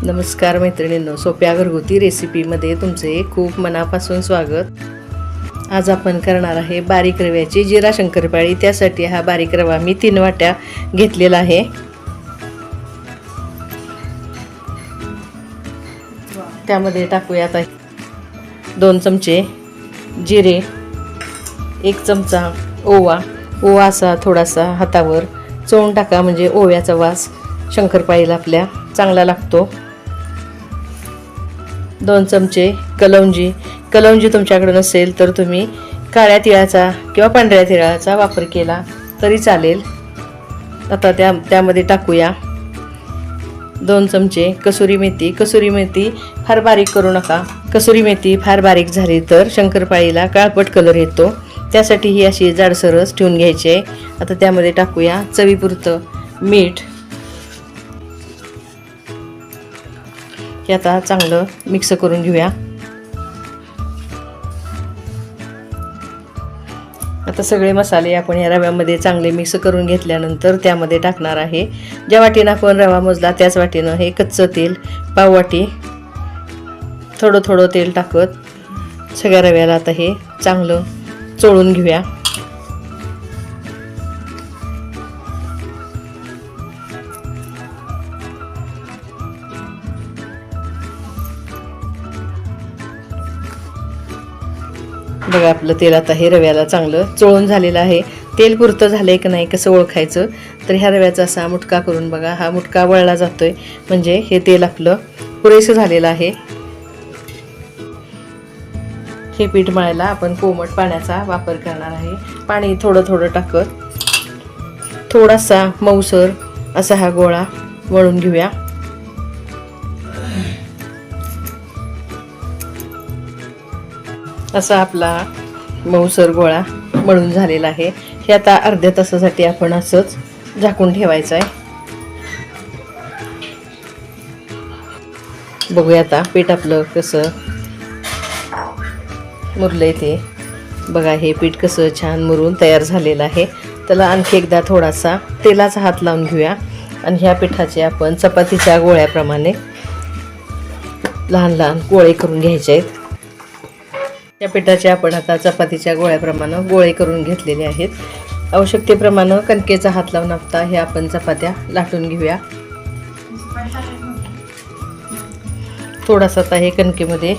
नमस्कार मैत्रिणींनो, सोप्या घरगुती रेसिपीमध्ये तुमचे खूप मनापासून स्वागत। आज आपण करणार आहे बारीक रव्याची जिरा शंकरपाळी। त्यासाठी हा बारीक रवा मी 3 वाट्या घेतलेला आहे। त्यामध्ये टाकूया आता 2 चमचे जिरे, 1 चमचा ओवा असा थोडासा हातावर चोळून टाका, म्हणजे ओव्याचा वास शंकरपाळीला आपल्या चांगला लागतो। 2 चमचे कलौंजी तुमच्याकडे नसेल तर तुम्ही काळ्या तिळाचा किंवा पांढऱ्या तिळाचा वापर केला तरी चालेल। आता त्यामध्ये टाकूया 2 चमचे कसुरी मेथी फार बारीक करू नका। कसुरी मेथी फार बारीक झाली तर शंकरपाळीला काळपट कलर येतो, त्यासाठी ही अशी जाडसरच ठेवून घ्यायची आहे। आता त्यामध्ये टाकूया चवीपुरतं मीठ। हे आता चांगलं मिक्स करून घेऊया। आता सगळे मसाले आपण या रव्यामध्ये चांगले मिक्स करून घेतल्यानंतर त्यामध्ये टाकणार आहे, ज्या वाटीनं आपण रवा मोजला त्याच वाटीनं हे कच्चं तेल पाव वाटी थोडं तेल टाकत सगळ्या रव्याला आता हे चांगलं चोळून घेऊया। बघा आपलं तेल आता हे रव्याला चांगलं चोळून झालेलं आहे। तेल पुरतं झालंय की नाही कसं ओळखायचं, तर ह्या रव्याचा असा मुटका करून बघा, हा मुटका वळला जातोय म्हणजे हे तेल आपलं पुरेसं झालेलं आहे। हे पीठ मळायला आपण कोमट पाण्याचा वापर करणार आहे। पाणी थोडं टाकत थोडासा मऊसर असा हा गोळा मळून घेऊया। असा आपला मऊसर गोळा मळून झालेला आहे। हे आता अर्ध्या तासासाठी आपण असंच झाकून ठेवायचं आहे। बघूया आता पीठ आपलं कसं मुरलंय ते। बघा हे पीठ कसं छान मुरून तयार झालेलं आहे। त्याला आणखी एकदा थोडासा तेलाचा हात लावून घेऊया आणि ह्या पिठाचे आपण चपातीच्या गोळ्याप्रमाणे लहान गोळे करून घ्यायचे आहेत। या पिठाचे आपण आता चपातीच्या गोळ्याप्रमाणे गोळे करून घेतलेले आहेत। आवश्यकतेप्रमाणे कणकेचा हात लावून आता हे आपण चपात्या लाटून घेऊया। थोडासा आता हे कणकेमध्ये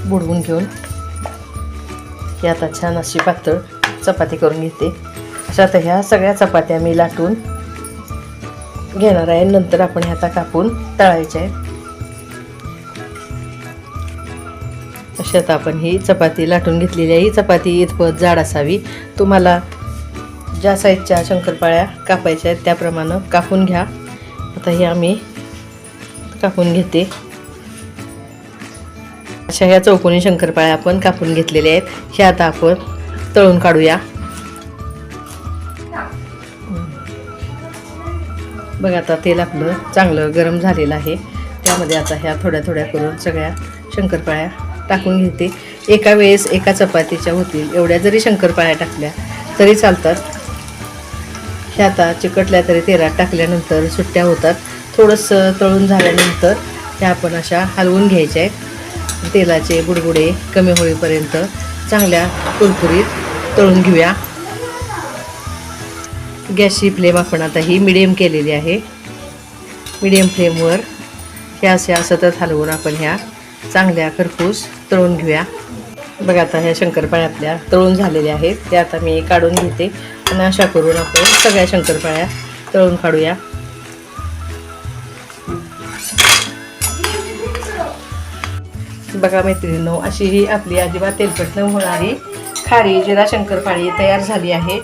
बुडवून घेऊन हे आता छान अशी पातळ चपाती करून घेते। अशा आता ह्या सगळ्या चपात्या मी लाटून घेणार आहे। नंतर आपण ह्या आता कापून तळायच्या आहेत। अशी आता आपण ही चपाती लाटून घेतलेली आहे। ही चपाती इतपत जाड असावी। तुम्हाला ज्या साईजच्या शंकरपाळ्या कापायच्या आहेत त्याप्रमाणे कापून घ्या। आता हे आम्ही कापून घेते। अशा ह्या चौकोनी शंकरपाळ्या आपण कापून घेतलेल्या आहेत। हे आता आपण तळून काढूया। बघा आता तेल आपलं चांगलं गरम झालेलं आहे। त्यामध्ये आता ह्या थोड्या करून सगळ्या शंकरपाळ्या टाकून घेते। एका वेळेस एका चपातीच्या होतील एवढ्या जरी शंकरपाळ्या टाकल्या तरी चालतात। ह्या आता चिकटल्या तरी तेलात टाकल्यानंतर सुट्ट्या होतात। थोडंसं तळून झाल्यानंतर ह्या आपण अशा हलवून घ्यायच्या आहेत। तेलाचे बुडबुडे कमी होईपर्यंत चांगल्या कुरकुरीत तळून घेऊया। गॅसची फ्लेम आपण आता ही मिडियम केलेली आहे। मिडियम फ्लेमवर ह्या अशा सतत हलवून आपण ह्या चांगल्या खरपूस तळून घेऊया। बघा आता ह्या शंकरपाळ्या आपल्या तळून झालेल्या आहेत। त्या आता मी काढून घेते आणि अशा करून आपण सगळ्या शंकरपाळ्या तळून काढूया। बघा मैत्रिणींनो, अशी ही आपली अजिबात तेलकट न होणारी खारी जिरा शंकरपाळी तयार झाली आहे।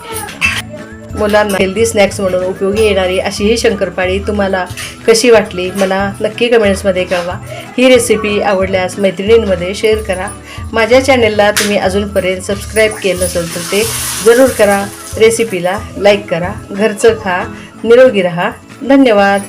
मुलांना हेल्दी स्नॅक्स म्हणून उपयोगी येणारी अशी ही शंकरपाळी तुम्हाला कशी वाटली मला नक्की कमेंट्समध्ये कळवा। ही रेसिपी आवडल्यास मैत्रिणींमध्ये शेअर करा। माझ्या चॅनलला तुम्ही अजूनपर्यंत सबस्क्राईब केलं नसेल तर ते जरूर करा। रेसिपीला लाईक करा। घरचं खा, निरोगी राहा। धन्यवाद।